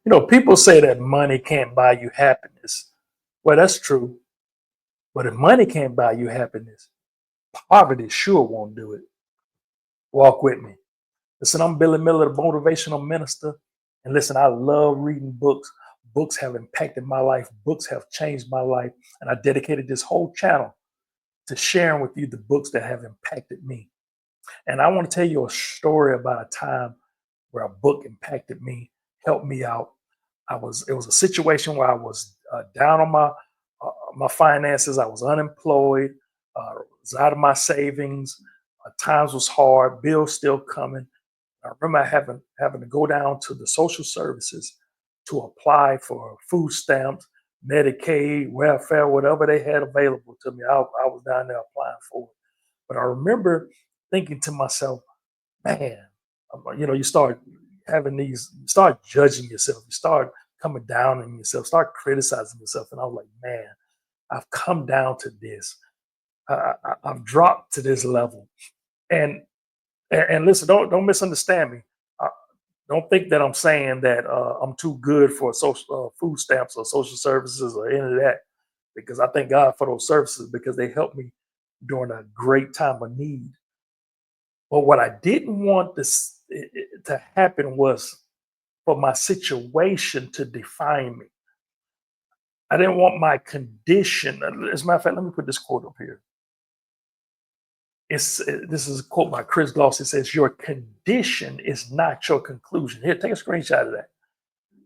You know, people say that money can't buy you happiness. Well, that's true. But if money can't buy you happiness, poverty sure won't do it. Walk with me. Listen, I'm Billy Miller, the motivational minister. And listen, I love reading books. Books have impacted my life. Books have changed my life. And I dedicated this whole channel to sharing with you the books that have impacted me. And I want to tell you a story about a time where a book impacted me, helped me out. It was a situation where I was down on my finances. I was unemployed, was out of my savings. Times was hard, bills still coming. I remember having to go down to the social services to apply for food stamps, Medicaid, welfare, whatever they had available to me. I was down there applying for it. But I remember thinking to myself, man, you know, you start you start judging yourself, you start coming down on yourself, start criticizing yourself. And I was like, man, I've come down to this. I've dropped to this level. And and listen, don't misunderstand me. Uh, don't think that I'm saying that I'm too good for social food stamps or social services or any of that, because I thank God for those services because they helped me during a great time of need. But what I didn't want to happen was for my situation to define me. I didn't want my condition. As a matter of fact, let me put this quote up here. This is a quote by Chris Gloss. It says, "Your condition is not your conclusion." Here, take a screenshot of that.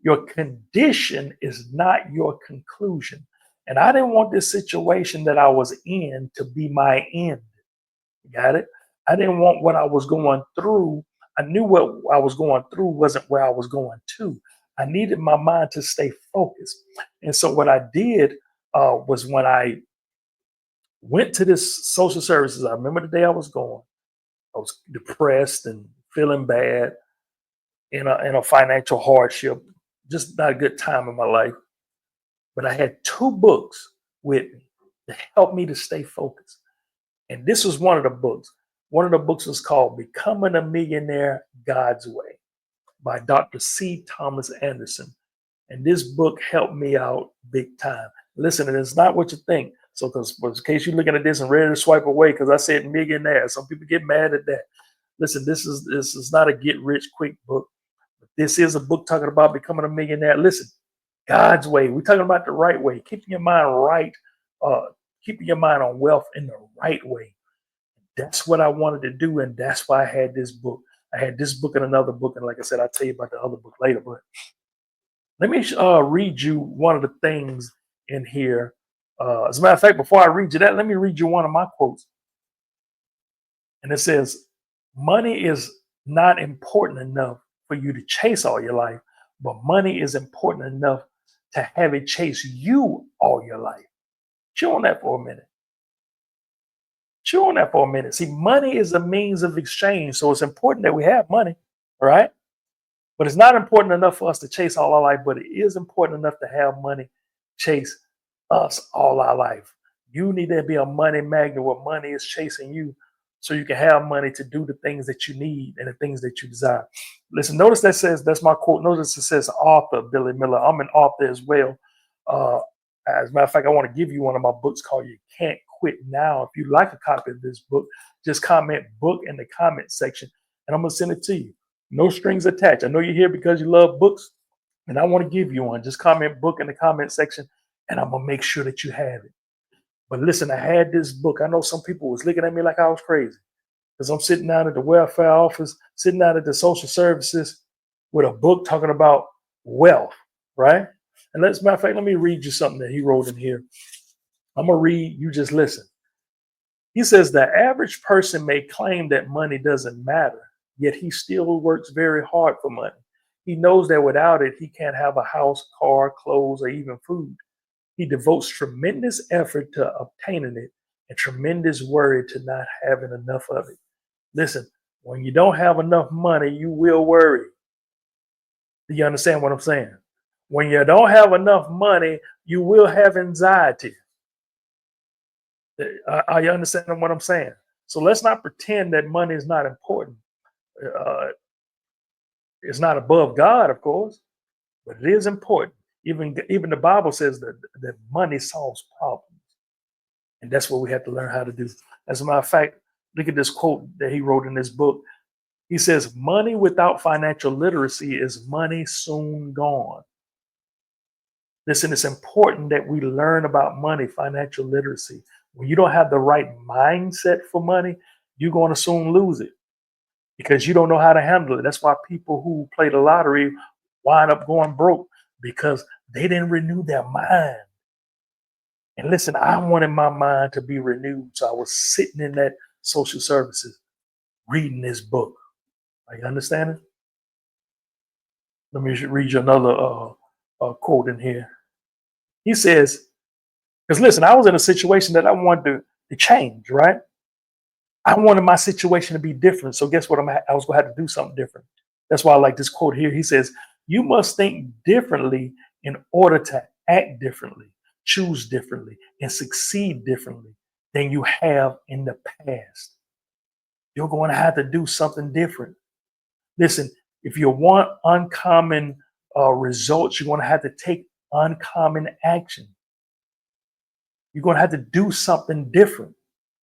Your condition is not your conclusion. And I didn't want this situation that I was in to be my end. Got it? I didn't want what I was going through. I knew what I was going through wasn't where I was going to. I needed my mind to stay focused. And so what I did was when I went to this social services, I remember the day I was going. I was depressed and feeling bad in a financial hardship, just not a good time in my life. But I had two books with me to help me to stay focused. And this was one of the books. One of the books was called Becoming a Millionaire God's Way by Dr. C. Thomas Anderson. And this book helped me out big time. Listen, and it's not what you think. So, because in case you're looking at this and ready to swipe away, because I said millionaire, some people get mad at that. Listen, this is not a get rich quick book. But this is a book talking about becoming a millionaire. Listen, God's way. We're talking about the right way. Keeping your mind right, keeping your mind on wealth in the right way. That's what I wanted to do, and that's why I had this book. I had this book and another book, and like I said, I'll tell you about the other book later. But let me read you one of the things in here. As a matter of fact, before I read you that, let me read you one of my quotes. And it says, "Money is not important enough for you to chase all your life, but money is important enough to have it chase you all your life." Chew on that for a minute. Chew on that for a minute. See, money is a means of exchange. So it's important that we have money, all right? But it's not important enough for us to chase all our life, but it is important enough to have money chase us all our life. You need to be a money magnet where money is chasing you so you can have money to do the things that you need and the things that you desire. Listen, notice that says, that's my quote. Notice it says author Billy Miller. I'm an author as well. Uh, as a matter of fact, I want to give you one of my books called You Can't Quit Now. If you'd like a copy of this book, just comment book in the comment section and I'm going to send it to you. No strings attached. I know you're here because you love books and I want to give you one. Just comment book in the comment section and I'm going to make sure that you have it. But listen, I had this book. I know some people was looking at me like I was crazy because I'm sitting down at the welfare office, sitting down at the social services with a book talking about wealth, right? And as a matter of fact, let me read you something that he wrote in here. I'm going to read, you just listen. He says, the average person may claim that money doesn't matter, yet he still works very hard for money. He knows that without it, he can't have a house, car, clothes, or even food. He devotes tremendous effort to obtaining it and tremendous worry to not having enough of it. Listen, when you don't have enough money, you will worry. Do you understand what I'm saying? When you don't have enough money, you will have anxiety. Are you understanding what I'm saying? So let's not pretend that money is not important. Uh, it's not above God, of course, but it is important. Even the Bible says that money solves problems, and that's what we have to learn how to do. As a matter of fact, look at this quote that he wrote in this book. He says, "Money without financial literacy is money soon gone." Listen, it's important that we learn about money, financial literacy. When you don't have the right mindset for money, you're going to soon lose it because you don't know how to handle it. That's why people who play the lottery wind up going broke because they didn't renew their mind. And listen, I wanted my mind to be renewed. So I was sitting in that social services reading this book. Are you understanding? Let me read you another quote in here. He says, because listen, I was in a situation that I wanted to change, right? I wanted my situation to be different. So guess what? I was going to have to do something different. That's why I like this quote here. He says, "You must think differently in order to act differently, choose differently, and succeed differently than you have in the past." You're going to have to do something different. Listen, if you want uncommon results, you're going to have to take uncommon action. You're going to have to do something different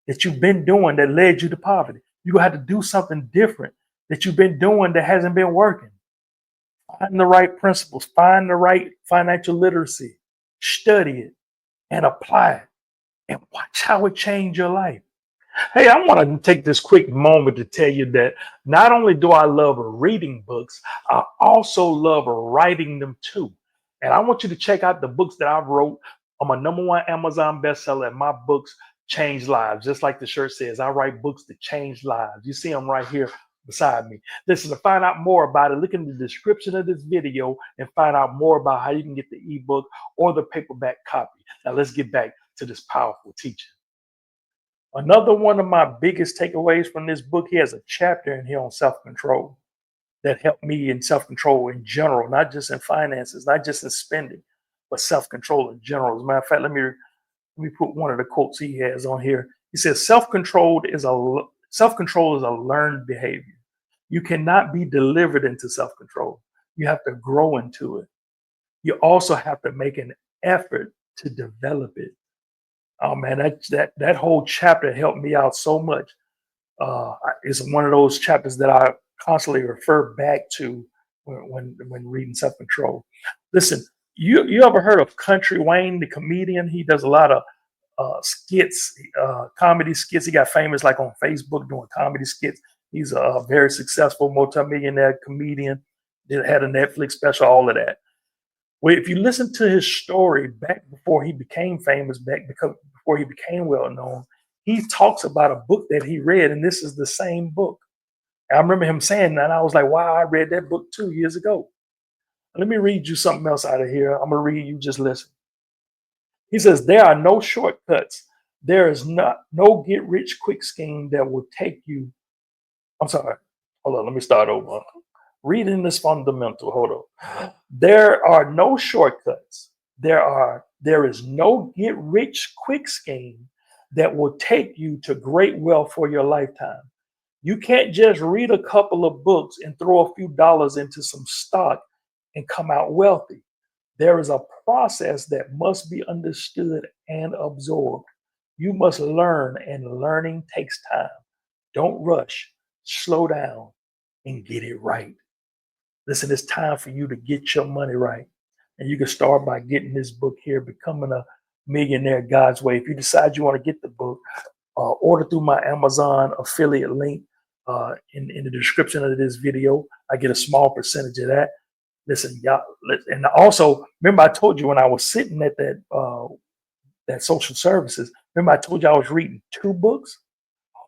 that you've been doing that led you to poverty. You're going to have to do something different that you've been doing that hasn't been working. Find the right principles, find the right financial literacy, study it, and apply it, and watch how it change your life. Hey, I want to take this quick moment to tell you that not only do I love reading books, I also love writing them too. And I want you to check out the books that I've wrote. I'm a #1 Amazon bestseller, and my books change lives. Just like the shirt says, I write books that change lives. You see them right here beside me. Listen, to find out more about it, look in the description of this video and find out more about how you can get the ebook or the paperback copy. Now let's get back to this powerful teaching. Another one of my biggest takeaways from this book, he has a chapter in here on self-control that helped me in self-control in general, not just in finances, not just in spending, but self-control in general. As a matter of fact, let me put one of the quotes he has on here. He says, self-control is a learned behavior. You cannot be delivered into self-control. You have to grow into it. You also have to make an effort to develop it. Oh man, that whole chapter helped me out so much. It's one of those chapters that I constantly refer back to when reading self-control. Listen, you ever heard of Country Wayne, the comedian? He does a lot of skits, comedy skits. He got famous like on Facebook doing comedy skits. He's a very successful multimillionaire comedian. Had a Netflix special, all of that. Well, if you listen to his story back before he became famous, before he became well known, he talks about a book that he read, and this is the same book. I remember him saying that, and I was like, wow, I read that book 2 years ago. Let me read you something else out of here. I'm going to read you, just listen. He says, there are no shortcuts. There is no get rich quick scheme that will take you. I'm sorry. Hold on, let me start over. Reading is fundamental. Hold on. There are no shortcuts. There is no get rich quick scheme that will take you to great wealth for your lifetime. You can't just read a couple of books and throw a few dollars into some stock and come out wealthy. There is a process that must be understood and absorbed. You must learn, and learning takes time. Don't rush, slow down, and get it right. Listen, it's time for you to get your money right. And you can start by getting this book here, Becoming a Millionaire God's Way. If you decide you want to get the book, order through my Amazon affiliate link in the description of this video. I get a small percentage of that. Listen, y'all, and also remember I told you when I was sitting at that social services, remember I told you I was reading 2 books?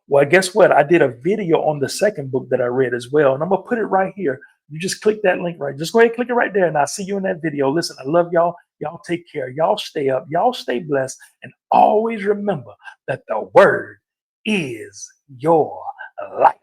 Well, guess what? I did a video on the second book that I read as well. And I'm going to put it right here. You just click that link right. Just go ahead and click it right there. And I'll see you in that video. Listen, I love y'all. Y'all take care. Y'all stay up. Y'all stay blessed. And always remember that the word is your life.